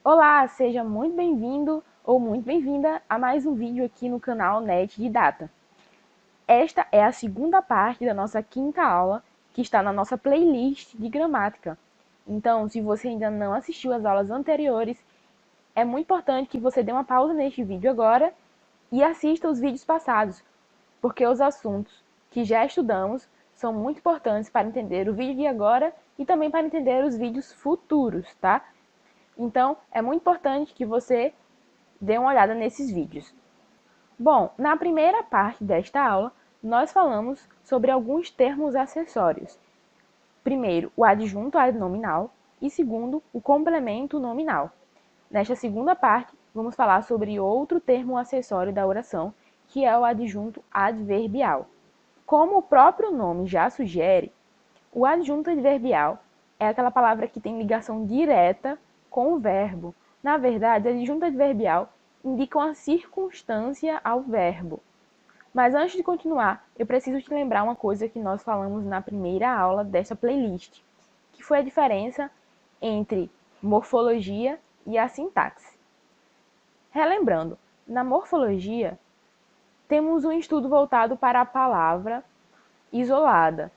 Olá, seja muito bem-vindo ou muito bem-vinda a mais um vídeo aqui no canal NET de Data. Esta é a segunda parte da nossa quinta aula, que está na nossa playlist de gramática. Então, se você ainda não assistiu às aulas anteriores, é muito importante que você dê uma pausa neste vídeo agora e assista os vídeos passados, porque os assuntos que já estudamos são muito importantes para entender o vídeo de agora e também para entender os vídeos futuros, tá? Então, é muito importante que você dê uma olhada nesses vídeos. Bom, na primeira parte desta aula, nós falamos sobre alguns termos acessórios. Primeiro, o adjunto adnominal e segundo, o complemento nominal. Nesta segunda parte, vamos falar sobre outro termo acessório da oração, que é o adjunto adverbial. Como o próprio nome já sugere, o adjunto adverbial é aquela palavra que tem ligação direta com o verbo. Na verdade, o adjunto adverbial indica uma circunstância ao verbo. Mas antes de continuar, eu preciso te lembrar uma coisa que nós falamos na primeira aula dessa playlist, que foi a diferença entre morfologia e a sintaxe. Relembrando, na morfologia, temos um estudo voltado para a palavra isolada,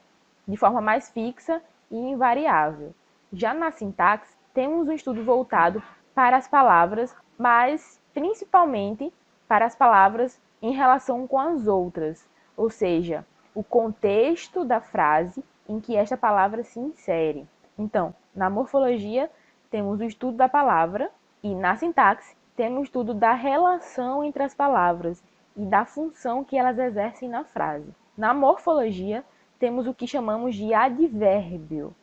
de forma mais fixa e invariável. Já na sintaxe, temos um estudo voltado para as palavras, mas principalmente para as palavras em relação com as outras, ou seja, o contexto da frase em que esta palavra se insere. Então, na morfologia, temos o estudo da palavra e na sintaxe, temos o estudo da relação entre as palavras e da função que elas exercem na frase. Na morfologia, temos o que chamamos de advérbio,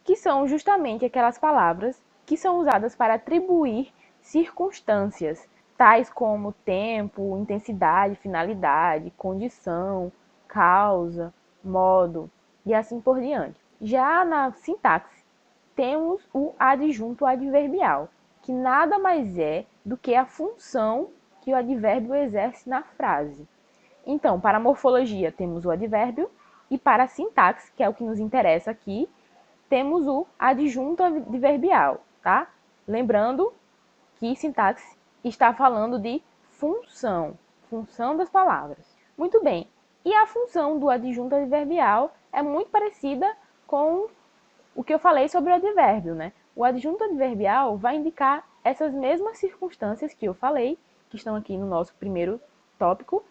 que são justamente aquelas palavras que são usadas para atribuir circunstâncias, tais como tempo, intensidade, finalidade, condição, causa, modo e assim por diante. Já na sintaxe, temos o adjunto adverbial, que nada mais é do que a função que o advérbio exerce na frase. Então, para a morfologia, temos o advérbio, e para a sintaxe, que é o que nos interessa aqui, temos o adjunto adverbial, tá? Lembrando que sintaxe está falando de função, função das palavras. Muito bem, e a função do adjunto adverbial é muito parecida com o que eu falei sobre o advérbio, né? O adjunto adverbial vai indicar essas mesmas circunstâncias que eu falei, que estão aqui no nosso primeiro tópico,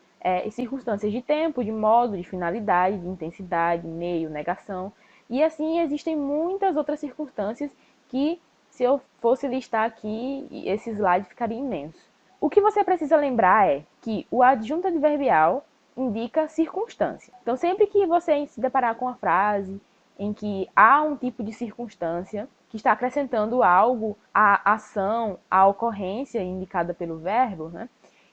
circunstâncias de tempo, de modo, de finalidade, de intensidade, meio, negação. E assim existem muitas outras circunstâncias que, se eu fosse listar aqui, esse slide ficaria imenso. O que você precisa lembrar é que o adjunto adverbial indica circunstância. Então, sempre que você se deparar com a frase em que há um tipo de circunstância que está acrescentando algo à ação, à ocorrência indicada pelo verbo, né?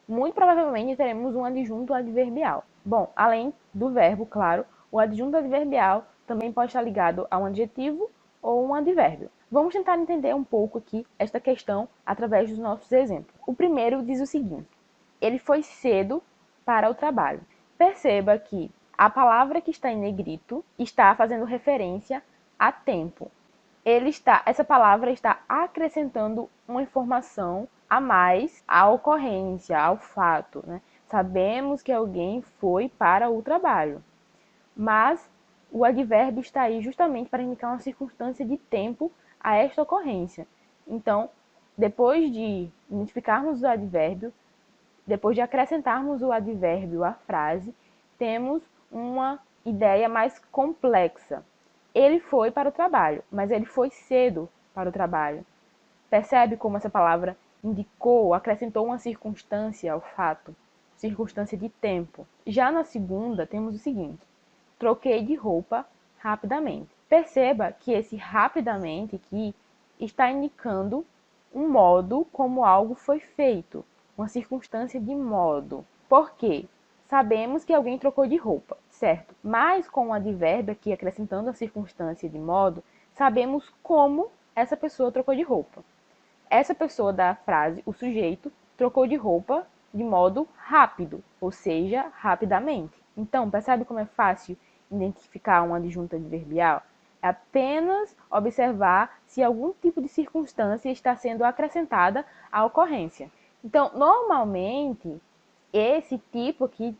Muito provavelmente teremos um adjunto adverbial. Bom, além do verbo, claro, o adjunto adverbial também pode estar ligado a um adjetivo ou um advérbio. Vamos tentar entender um pouco aqui esta questão através dos nossos exemplos. O primeiro diz o seguinte: ele foi cedo para o trabalho. Perceba que a palavra que está em negrito está fazendo referência a tempo. Essa palavra está acrescentando uma informação a mais à ocorrência, ao fato, né? Sabemos que alguém foi para o trabalho, mas o advérbio está aí justamente para indicar uma circunstância de tempo a esta ocorrência. Então, depois de identificarmos o advérbio, depois de acrescentarmos o advérbio à frase, temos uma ideia mais complexa. Ele foi para o trabalho, mas ele foi cedo para o trabalho. Percebe como essa palavra indicou, acrescentou uma circunstância ao fato, circunstância de tempo. Já na segunda, temos o seguinte: troquei de roupa rapidamente. Perceba que esse rapidamente aqui está indicando um modo como algo foi feito, uma circunstância de modo. Por quê? Sabemos que alguém trocou de roupa, certo? Mas com o advérbio aqui acrescentando a circunstância de modo, sabemos como essa pessoa trocou de roupa. Essa pessoa da frase, o sujeito, trocou de roupa de modo rápido, ou seja, rapidamente. Então, percebe como é fácil identificar um adjunto adverbial? É apenas observar se algum tipo de circunstância está sendo acrescentada à ocorrência. Então, normalmente, esse tipo aqui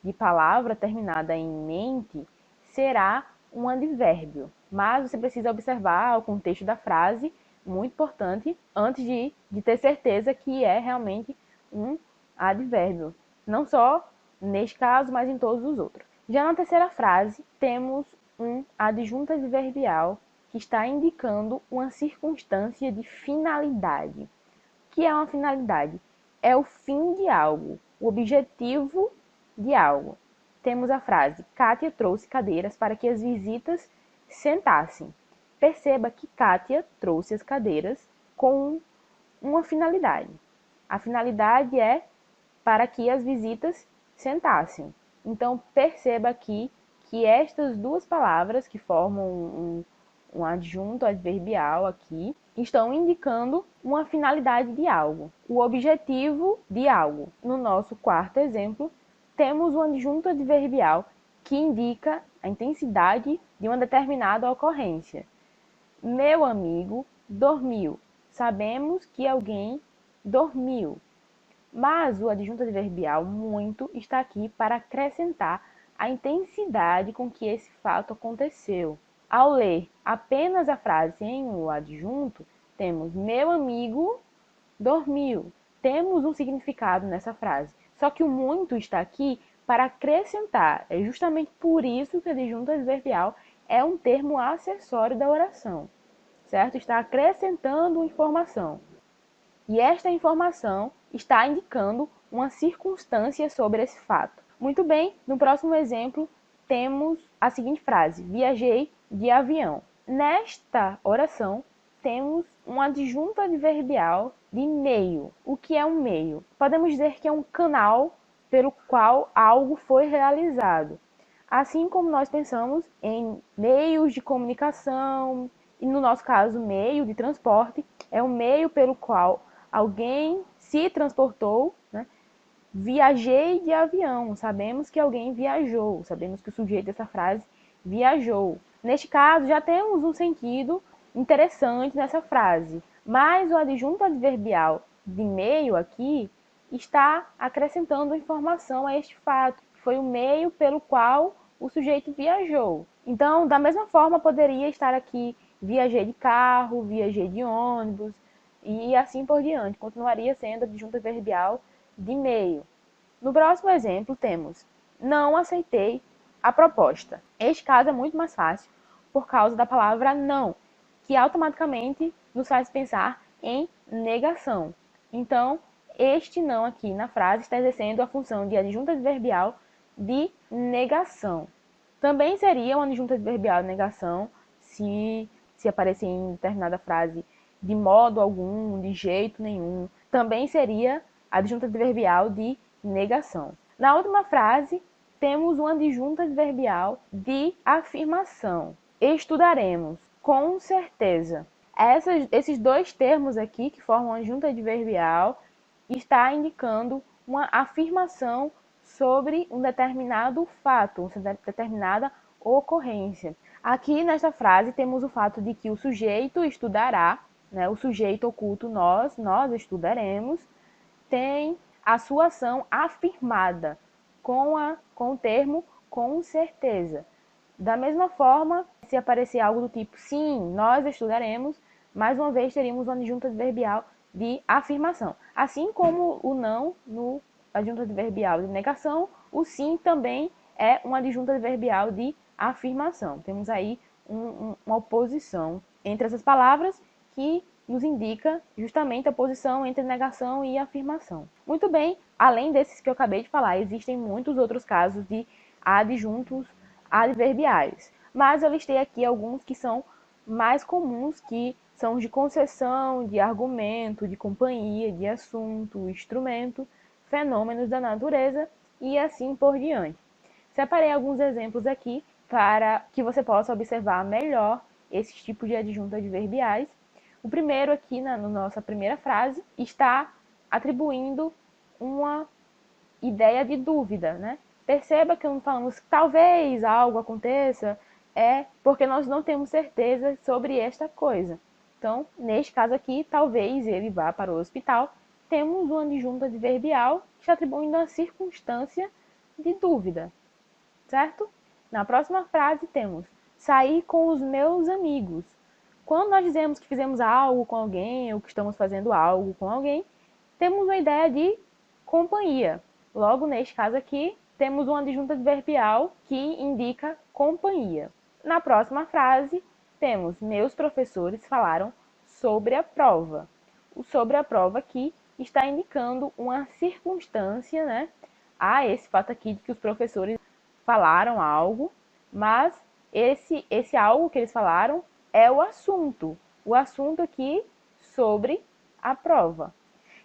de palavra terminada em mente será um advérbio, mas você precisa observar o contexto da frase, muito importante, antes de ter certeza que é realmente um advérbio. Não só neste caso, mas em todos os outros. Já na terceira frase, temos um adjunto adverbial que está indicando uma circunstância de finalidade. O que é uma finalidade? É o fim de algo, o objetivo de algo. Temos a frase: Kátia trouxe cadeiras para que as visitas sentassem. Perceba que Kátia trouxe as cadeiras com uma finalidade. A finalidade é para que as visitas sentassem. Então, perceba aqui que estas duas palavras que formam um adjunto adverbial aqui estão indicando uma finalidade de algo, o objetivo de algo. No nosso quarto exemplo, temos um adjunto adverbial que indica a intensidade de uma determinada ocorrência. Meu amigo dormiu. Sabemos que alguém dormiu. Mas o adjunto adverbial muito está aqui para acrescentar a intensidade com que esse fato aconteceu. Ao ler apenas a frase sem o adjunto, temos meu amigo dormiu. Temos um significado nessa frase. Só que o muito está aqui para acrescentar. É justamente por isso que o adjunto adverbial é um termo acessório da oração, certo? Está acrescentando informação. E esta informação está indicando uma circunstância sobre esse fato. Muito bem, no próximo exemplo temos a seguinte frase: viajei de avião. Nesta oração temos um adjunto adverbial de meio. O que é um meio? Podemos dizer que é um canal pelo qual algo foi realizado. Assim como nós pensamos em meios de comunicação, e no nosso caso, meio de transporte, é um meio pelo qual alguém se transportou, né? Viajei de avião. Sabemos que alguém viajou. Sabemos que o sujeito dessa frase viajou. Neste caso, já temos um sentido interessante nessa frase. Mas o adjunto adverbial de meio aqui está acrescentando informação a este fato. Foi o meio pelo qual o sujeito viajou. Então, da mesma forma, poderia estar aqui viajei de carro, viajei de ônibus, e assim por diante. Continuaria sendo adjunto adverbial de meio. No próximo exemplo, temos não aceitei a proposta. Este caso é muito mais fácil por causa da palavra não, que automaticamente nos faz pensar em negação. Então, este não aqui na frase está exercendo a função de adjunto adverbial de negação. Também seria uma adjunto adverbial de negação se aparecer em determinada frase de modo algum, de jeito nenhum. Também seria adjunto adverbial de negação. Na última frase, temos um adjunto adverbial de afirmação. Estudaremos, com certeza. Esses dois termos aqui, que formam adjunto adverbial, está indicando uma afirmação sobre um determinado fato, uma determinada ocorrência. Aqui nesta frase temos o fato de que o sujeito estudará, né, o sujeito oculto nós estudaremos, tem a sua ação afirmada com o termo com certeza. Da mesma forma, se aparecer algo do tipo sim, nós estudaremos, mais uma vez teríamos um adjunto adverbial de afirmação. Assim como o não no adjunto adverbial de negação, o sim também é um adjunto adverbial de afirmação. Temos aí uma oposição entre essas palavras que nos indica justamente a posição entre negação e afirmação. Muito bem, além desses que eu acabei de falar, existem muitos outros casos de adjuntos adverbiais, mas eu listei aqui alguns que são mais comuns, que são os de concessão, de argumento, de companhia, de assunto, instrumento, fenômenos da natureza e assim por diante. Separei alguns exemplos aqui para que você possa observar melhor esses tipos de adjuntos adverbiais. O primeiro aqui, na nossa primeira frase, está atribuindo uma ideia de dúvida, né? Perceba que quando falamos talvez algo aconteça, é porque nós não temos certeza sobre esta coisa. Então, neste caso aqui, talvez ele vá para o hospital. Temos uma adjunta adverbial que está atribuindo a circunstância de dúvida, certo? Na próxima frase temos sair com os meus amigos. Quando nós dizemos que fizemos algo com alguém ou que estamos fazendo algo com alguém, temos uma ideia de companhia. Logo, neste caso aqui, temos uma adjunta adverbial que indica companhia. Na próxima frase, temos meus professores falaram sobre a prova. O sobre a prova aqui está indicando uma circunstância, né? Há esse fato aqui de que os professores falaram algo, mas esse algo que eles falaram é o assunto. O assunto aqui sobre a prova.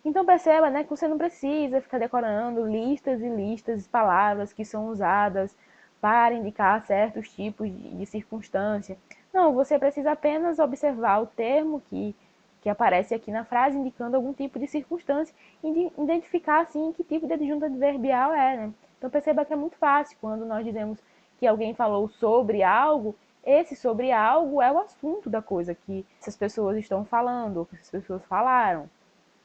Então perceba, né, que você não precisa ficar decorando listas e listas de palavras que são usadas para indicar certos tipos de circunstância. Não, você precisa apenas observar o termo que aparece aqui na frase, indicando algum tipo de circunstância, e identificar, assim, que tipo de adjunto adverbial é, né? Então perceba que é muito fácil quando nós dizemos que alguém falou sobre algo, esse sobre algo é o assunto da coisa que essas pessoas estão falando, ou que essas pessoas falaram.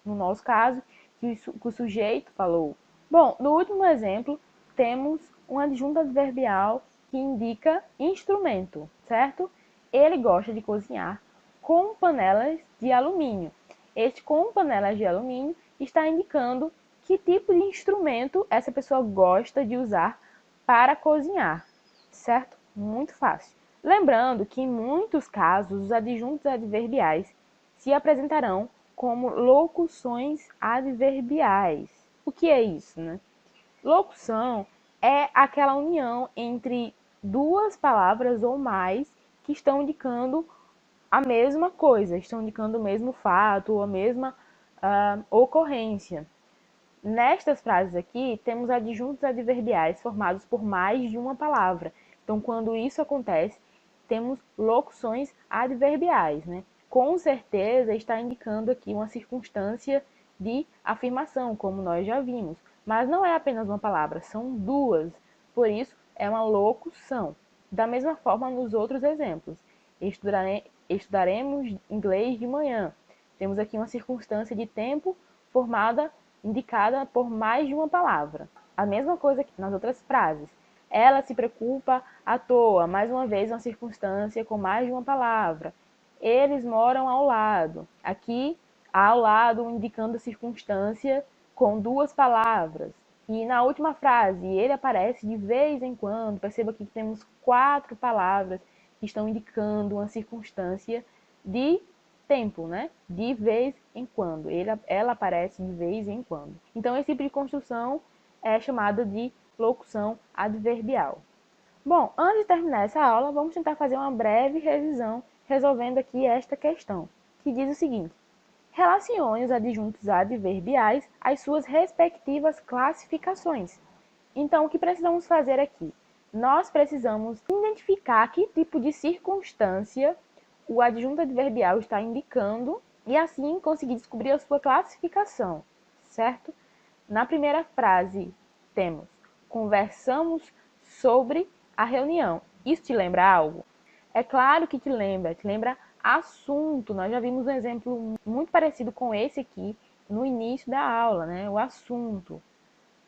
No nosso caso, que o sujeito falou. Bom, no último exemplo, temos um adjunto adverbial que indica instrumento, certo? Ele gosta de cozinhar com panelas de alumínio. Este com panelas de alumínio está indicando que tipo de instrumento essa pessoa gosta de usar para cozinhar, certo? Muito fácil. Lembrando que em muitos casos os adjuntos adverbiais se apresentarão como locuções adverbiais. O que é isso, né? Locução é aquela união entre duas palavras ou mais que estão indicando a mesma coisa, estão indicando o mesmo fato ou a mesma ocorrência. Nestas frases aqui, temos adjuntos adverbiais formados por mais de uma palavra. Então, quando isso acontece, temos locuções adverbiais, né? Com certeza está indicando aqui uma circunstância de afirmação, como nós já vimos. Mas não é apenas uma palavra, são duas. Por isso, é uma locução. Da mesma forma nos outros exemplos. Estudaremos inglês de manhã. Temos aqui uma circunstância de tempo formada, indicada por mais de uma palavra. A mesma coisa que nas outras frases. Ela se preocupa à toa, mais uma vez uma circunstância com mais de uma palavra. Eles moram ao lado. Aqui, ao lado, indicando a circunstância com duas palavras. E na última frase, ele aparece de vez em quando. Perceba aqui que temos 4 palavras que estão indicando uma circunstância de tempo, né? De vez em quando. Ela aparece de vez em quando. Então, esse tipo de construção é chamada de locução adverbial. Bom, antes de terminar essa aula, vamos tentar fazer uma breve revisão, resolvendo aqui esta questão, que diz o seguinte: relacione os adjuntos adverbiais às suas respectivas classificações. Então, o que precisamos fazer aqui? Nós precisamos identificar que tipo de circunstância o adjunto adverbial está indicando e assim conseguir descobrir a sua classificação, certo? Na primeira frase temos conversamos sobre a reunião. Isso te lembra algo? É claro que te lembra assunto. Nós já vimos um exemplo muito parecido com esse aqui no início da aula, né? O assunto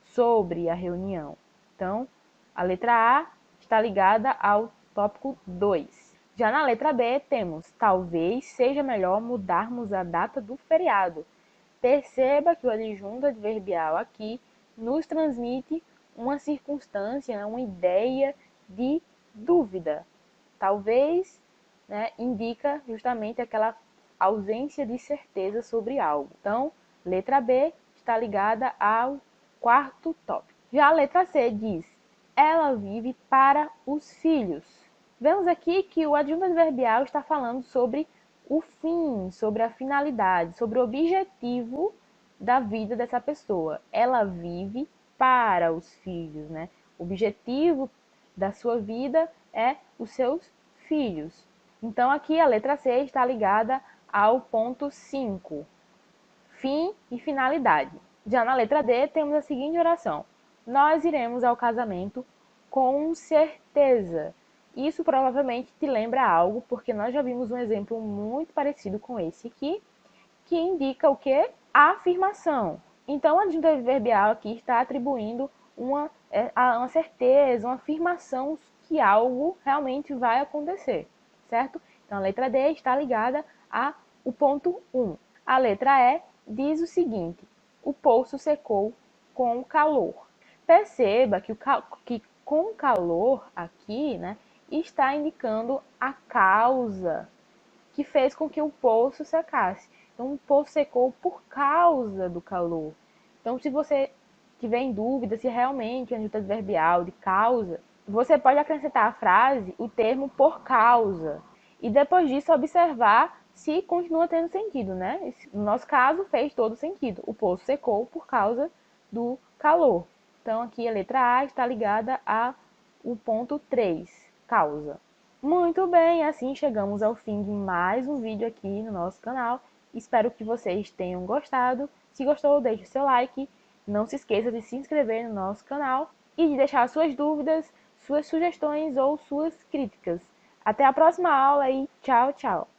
sobre a reunião. Então, a letra A está ligada ao tópico 2. Já na letra B temos talvez seja melhor mudarmos a data do feriado. Perceba que o adjunto adverbial aqui nos transmite uma circunstância, uma ideia de dúvida. Talvez, né, indica justamente aquela ausência de certeza sobre algo. Então, letra B está ligada ao quarto tópico. Já a letra C diz, ela vive para os filhos. Vemos aqui que o adjunto adverbial está falando sobre o fim, sobre a finalidade, sobre o objetivo da vida dessa pessoa. Ela vive para os filhos, né? O objetivo da sua vida é os seus filhos. Então, aqui a letra C está ligada ao ponto 5, fim e finalidade. Já na letra D, temos a seguinte oração: nós iremos ao casamento com certeza. Isso provavelmente te lembra algo, porque nós já vimos um exemplo muito parecido com esse aqui, que indica o quê? A afirmação. Então, o adjuntivo adverbial aqui está atribuindo uma certeza, uma afirmação que algo realmente vai acontecer, certo? Então, a letra D está ligada ao ponto 1. A letra E diz o seguinte: o poço secou com calor. Perceba que com calor aqui, né, está indicando a causa que fez com que o poço secasse. Então, o poço secou por causa do calor. Então, se você tiver em dúvida se realmente é um adjunto adverbial de causa, você pode acrescentar à frase o termo por causa. E depois disso, observar se continua tendo sentido, né? No nosso caso, fez todo sentido. O poço secou por causa do calor. Então, aqui a letra A está ligada ao ponto 3, causa. Muito bem, assim chegamos ao fim de mais um vídeo aqui no nosso canal. Espero que vocês tenham gostado. Se gostou, deixe o seu like. Não se esqueça de se inscrever no nosso canal e de deixar suas dúvidas, suas sugestões ou suas críticas. Até a próxima aula e tchau, tchau!